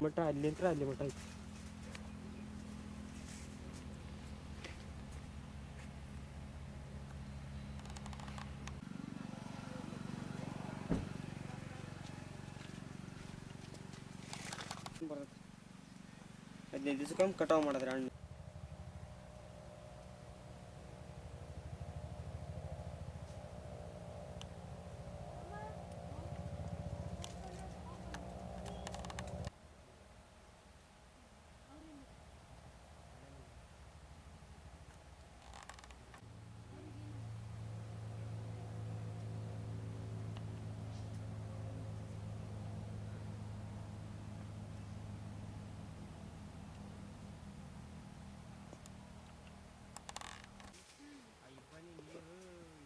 ಮಟ್ಟ ಅಲ್ಲಿಂತ್ರ ಅಲ್ಲಿ ಮಟ್ಟ ಐತಿ. ಬರುತ್ತೆ 15 ದಿವಸಕ್ಕೊಮ್ಮೆ ಕಟಾವು ಮಾಡಿದ್ರೆ ಹಣ್ಣು.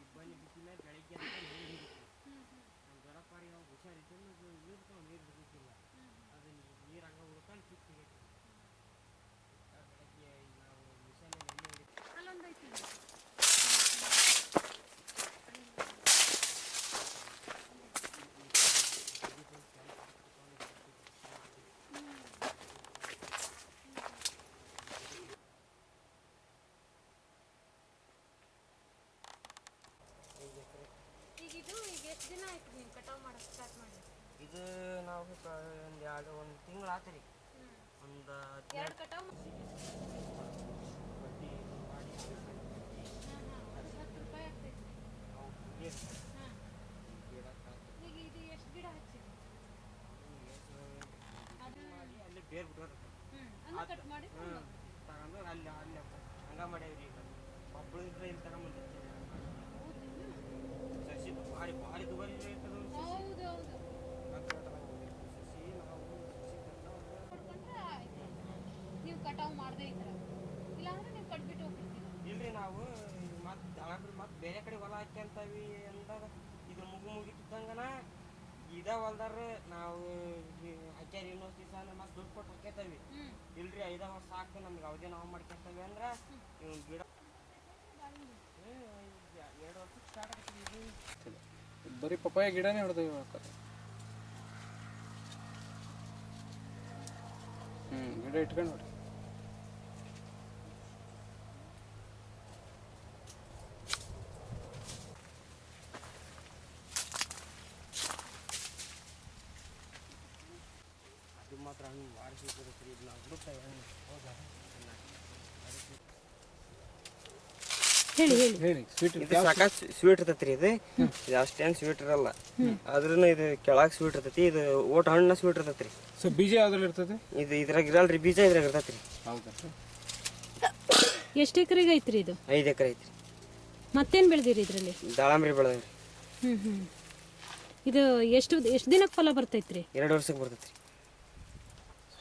ಇಬ್ಬನಿ ಬಿಸಿಲ ಬೆಳಗ್ಗೆ ಅಂತ ನೀರು ಹಿಡಿತೀವಿ. ನಮ್ಮ ದೊಡ್ಡಪ್ಪಾರಿಗೆ ಅವಾಗ ಹುಷಾರಿದ್ದು ಇಳಿದ್ಕೊಂಡು ನೀರು ಹಿಡಿದಿಲ್ಲ. ಅದು ನೀರು ಹಂಗೆ ಉಳ್ಕೊಂಡು ಕಿತ್ತು ಸಿಗೈತಿ. ಬೆಳಗ್ಗೆ ನಾವು ಮಿಷನ್ ಎಣ್ಣೆ ಹಿಡಿತೀವಿ. ಅಲ್ಲೊಂದೈತಿ ಈಗ ಎಷ್ಟು ದಿನ ಆಯ್ತು ನೀವು ಕಟಾವು ಮಾಡೋಕೆ ಸ್ಟಾರ್ಟ್ ಮಾಡಿ? ಇದು ನಾವು ಒಂದು ತಿಂಗಳು ಆತು ರೀ. ಒಂದು 2 ಕಟಾವು ಬಡ್ಡಿ ಮಾಡಿ 10 ರೂಪಾಯಿ ಆಗ್ತೈತಿ. ಹಾಂ ಈಗ ಇದು ಎಷ್ಟು ಗಿಡ ಹಚ್ಚಿರಿ? ಅದು ಮಾಡಿ ಅಲ್ಲಿ ಬೇರೆ ಬಿಟ್ಟೋದು ಹಂಗೆ ಕಟ್ ಮಾಡಿ ತಗೊಂಡು ಅಲ್ಲಿ ಹಂಗೆ ಮಾಡೇವ್ರಿ. ಈಗ ಒಬ್ಬಳಿದ್ರೆ ಇಲ್ಲಿ ತಗೊಂಬಂದಿರ್ತೀವಿ. ಸಸಿ ಭಾರಿ ಭಾರಿ ದುಬಾರಿ ಇರ್ತದೆ. ಹೌದು ಸಸಿ ನಾವು ನೋಡ್ಕೊಂಡ್ರೆ ಆಯ್ತು. ನೀವು ಕಟಾವು ಮಾಡದೇ ಇದ್ರ ಇಲ್ಲಾಂದ್ರೆ ನೀವು ಕಟ್ಬಿಟ್ಟು ಹೋಗ್ಬಿಡ್ತೀರ. ಇಲ್ರಿ ನಾವು ಮತ್ತೆ ಬೇರೆ ಕಡೆ ಹೊಲ ಹಾಕ್ಯಂತೀವಿ ಅಂದಾಗ ಇದು ಮುಗಿತಿದ್ದಂಗನ ಇದ ಹೊಲ್ದಾರ ನಾವು ಹಾಕ್ಯಾರ ಇನ್ನೊಂದು ದಿವಸ ಅಂದ್ರೆ ಮತ್ತೆ ದುಡ್ಡು ಕೊಟ್ಟು ಹಾಕ್ಯತವಿ. ಇಲ್ರಿ 5 ವರ್ಷ ಸಾಕು ನಮ್ಗೆ ಯಾವುದೇ ನಾವು ಮಾಡ್ಕೊತೀವಿ ಅಂದ್ರೆ ಇವ್ ಗಿಡ 2 ವರ್ಷಕ್ಕೆ ಸ್ಟಾರ್ಟ್ ಆಗ್ತೀವಿ. ಬರೀ ಪಪ್ಪಾಯ ಗಿಡನೇ ಹೊಡೆದೇವಿ. ಗಿಡ ಇಟ್ಕೊಂಡು ನೋಡಿ. ಅದು ಮಾತ್ರ ಹಣ್ಣು ಭಾರಿ ಸಿಗ್ತದೆ. ಇದು ನಾವು ಬಿಡುತ್ತೆ ಹಣ್ಣು. ಹೌದಾ? ಹೇಳಿ ಸ್ವೀಟ್ ಇದು ಸಾಕಷ್ಟು ಸ್ವೀಟ್ ಇರ್ತೈತಿ ರೀ. ಇದು ಅಷ್ಟೇನು ಸ್ವೀಟ್ ಇರಲ್ಲ. ಆದ್ರೂ ಇದು ಕೆಳಗೆ ಸ್ವೀಟ್ ಇರ್ತೈತಿ. ಇದು ಓಟ್ ಹಣ್ಣು ಸ್ವೀಟ್ ಇರ್ತೈತಿ ರೀ. ಸೊ ಬೀಜ ಯಾವ್ದ್ರಲ್ಲಿ ಇರ್ತದೆ? ಇದು ಇದ್ರಾಗ ಇರಲ್ರಿ, ಬೀಜ ಇದ್ರಾಗ ಇರ್ತೈತಿ ರೀ. ಹೌದಾ? ಎಷ್ಟು ಎಕರೆಗೆ ಐತ್ರಿ ಇದು? 5 ಎಕರೆ ಐತ್ರಿ. ಮತ್ತೇನು ಬೆಳೆದಿರಿ ಇದರಲ್ಲಿ? ದಾಳಂಬ್ರಿ ಬೆಳೆದ್ರಿ. ಇದು ಎಷ್ಟು ದಿನಕ್ಕೆ ಫಲ ಬರ್ತೈತ್ರಿ? 2 ವರ್ಷಕ್ಕೆ ಬರ್ತೈತಿ.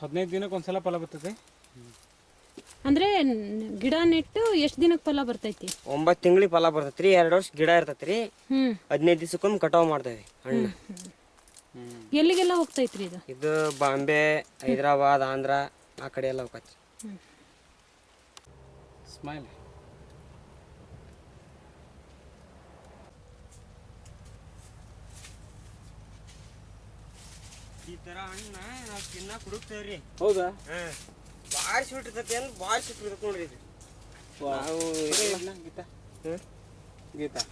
15 ದಿನಕ್ಕೆ ಒಂದ್ಸಲ ಫಲ ಬರ್ತದೆ. ಅಂದ್ರೆ ಗಿಡ ನೆಟ್ಟು ಎಷ್ಟು ದಿನಕ್ಕೆ ಫಲ ಬರ್ತೈತಿ? 9 ತಿಂಗಳಿಗೆ ಫಲ ಬರ್ತೈತಿ ರೀ. 2 ವರ್ಷ ಗಿಡ ಇರ್ತೈತಿ ರೀ. 15 ದಿವಸಕ್ಕೊಮ್ಮೆ ಕಟಾವು ಮಾಡ್ತೇವೆ ಹಣ್ಣು. ಎಲ್ಲಿಗೆಲ್ಲ ಹೋಗ್ತೈತ್ರಿ ಇದು? ಇದು ಬಾಂಬೆ, ಹೈದರಾಬಾದ್, ಆಂಧ್ರ ಆ ಕಡೆ ಎಲ್ಲ ಹೋಗತ್ರಿ. ಸ್ಮೈಲ್. ಈ ತರ ಹಣ್ಣ ನಾವು ತಿನ್ನಕ್ಕೆ ಹುಡುಕ್ತೇವ್ರಿ. ಹೌದಾ? ಭಾರಿ ಸ್ವೀಟ್ ಇರ್ತೈತಿ ಅಂದ್ರೆ ಭಾರಿ ಸ್ವೀಟ್ ಇರ್ತೈತಿ ನೋಡ್ರಿ ಇದು. ನಾವು ಗೀತಾ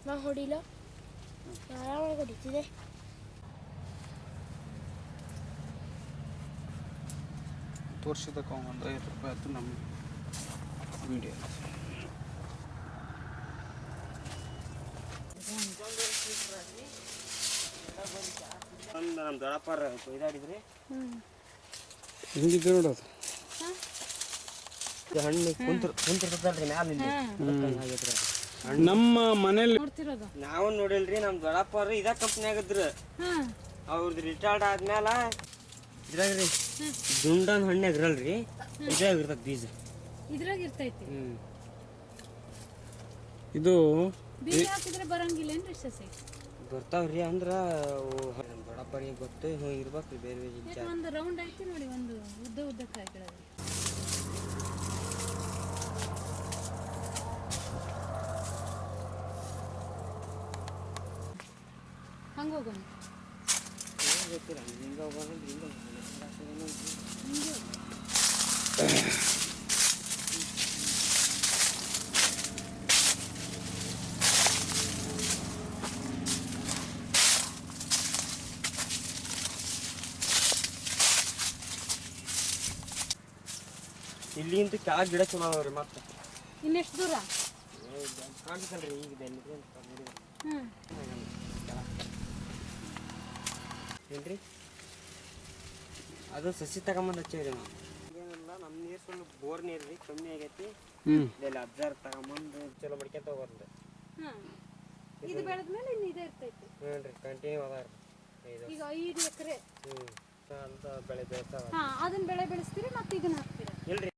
ನಾ ಹೊಡಿಲ್ಲ, ಆರಾಮಾಗಿ ಹೊಡಿತಿದೆ. ತೋರಿಸಿದಕ್ಕೆ ಒಂದು 5 ರೂಪಾಯಿ ಆಯ್ತು ನಮ್ಮ ವಿಡಿಯೋ. ನಮ್ಮ ದೊಡ್ಡಪ್ಪಾರ ಕೊಯ್ದಾಡಿದ್ರಿ. ಹಿಂಗಿದ್ದು ನೋಡೋದು ಹಣ್ಣು ಕುಂತಿರ್ತದಲ್ರಿ ಮ್ಯಾಲ ಇಲ್ಲಿ. ನಮ್ಮ ಮನೇಲಿ ನಾವು ನೋಡಿಲ್ರಿ. ನಮ್ಮ ದೊಡ್ಡಪ್ಪಾರ ಇದ ಕಂಪ್ನಿಯಾಗ ಇದ್ರು. ಅವ್ರದ್ದು ರಿಟೈರ್ಡ್ ಆದ್ಮೇಲೆ ಇದ್ರಾಗ್ರಿ ದುಂಡನ್ ಹಣ್ಣಾಗ ಇರಲ್ರಿ, ಇದ್ರಾಗ ಇರ್ತದ ಬೀಜ. ಇದ್ರಾಗ ಇರ್ತೈತಿ. ಇದು ಬೀಜ ಹಾಕಿದ್ರೆ ಬರಂಗಿಲ್ಲೇನ್ರಿ ಸಸಿ? ಬರ್ತಾವ್ರಿ. ಅಂದ್ರ ನಮ್ಮ ದೊಡ್ಡಪ್ಪರಿಗೆ ಗೊತ್ತು ಇರ್ಬೇಕ್ರಿ ಬೇರೆ ಬೇರೆ. ಒಂದು ರೌಂಡ್ ಐತಿ ನೋಡಿ, ಒಂದು ಉದ್ದ ಕಾಯಿ ಗಿಡದಲ್ಲಿ. ಹಂಗ ಹೋಗೋಣ. ಗೊತ್ತಿಲ್ಲ ಹಿಂಗ ಹೋಗೋದ್ರಿ ಹಿಂಗ ಹಿಂಗೆ ಇಲ್ಲಿಂತ ಕೆಳಗೆ ಗಿಡ ಚಲೋ ಅದಾವ್ರಿ ಮತ್ತೆ ಇನ್ನೆಷ್ಟು ದೂರ ಕಾಣಿಸ್ತಲ್ರಿ ಈಗ ಬೆನ್ನಿ ಹ್ಞೂ ಏನ್ರಿ ಅದು ಸಸಿ ತಗೊಂಬಂದು ಹಚ್ಚೇವ್ರಿ ನಾವು ಏನಿಲ್ಲ ನಮ್ಮ ನೀರು ಸ್ವಲ್ಪ ಬೋರ್ ನೀರು ರೀ ಕಮ್ಮಿ ಆಗೈತಿ ಇಲ್ಲಿ ಅಬ್ಸರ್ವ್ ತಗೊಂಬಂದು ಚಲೋ ಮಡ್ಕೊಂತ ಹೋಗೋದು ಹಾಂ ಇದು ಬೆಳೆದ್ಮೇಲೆ ಇನ್ನು ಇದೇ ಇರ್ತೈತಿ ಹ್ಞೂ ರೀ ಕಂಟಿನ್ಯೂ ಅದ ರೀ ಈಗ 5 ಎಕರೆ ಅಂತ ಬೆಳೆ ಬೆಳೆಸ್ತಾವ ಹಾಂ ಅದನ್ನ ಬೆಳೆ ಬೆಳೆಸ್ತೀರಿ ಮತ್ತೆ ಇದನ್ನ ಹಾಕ್ತೀರಾ ಇಲ್ರಿ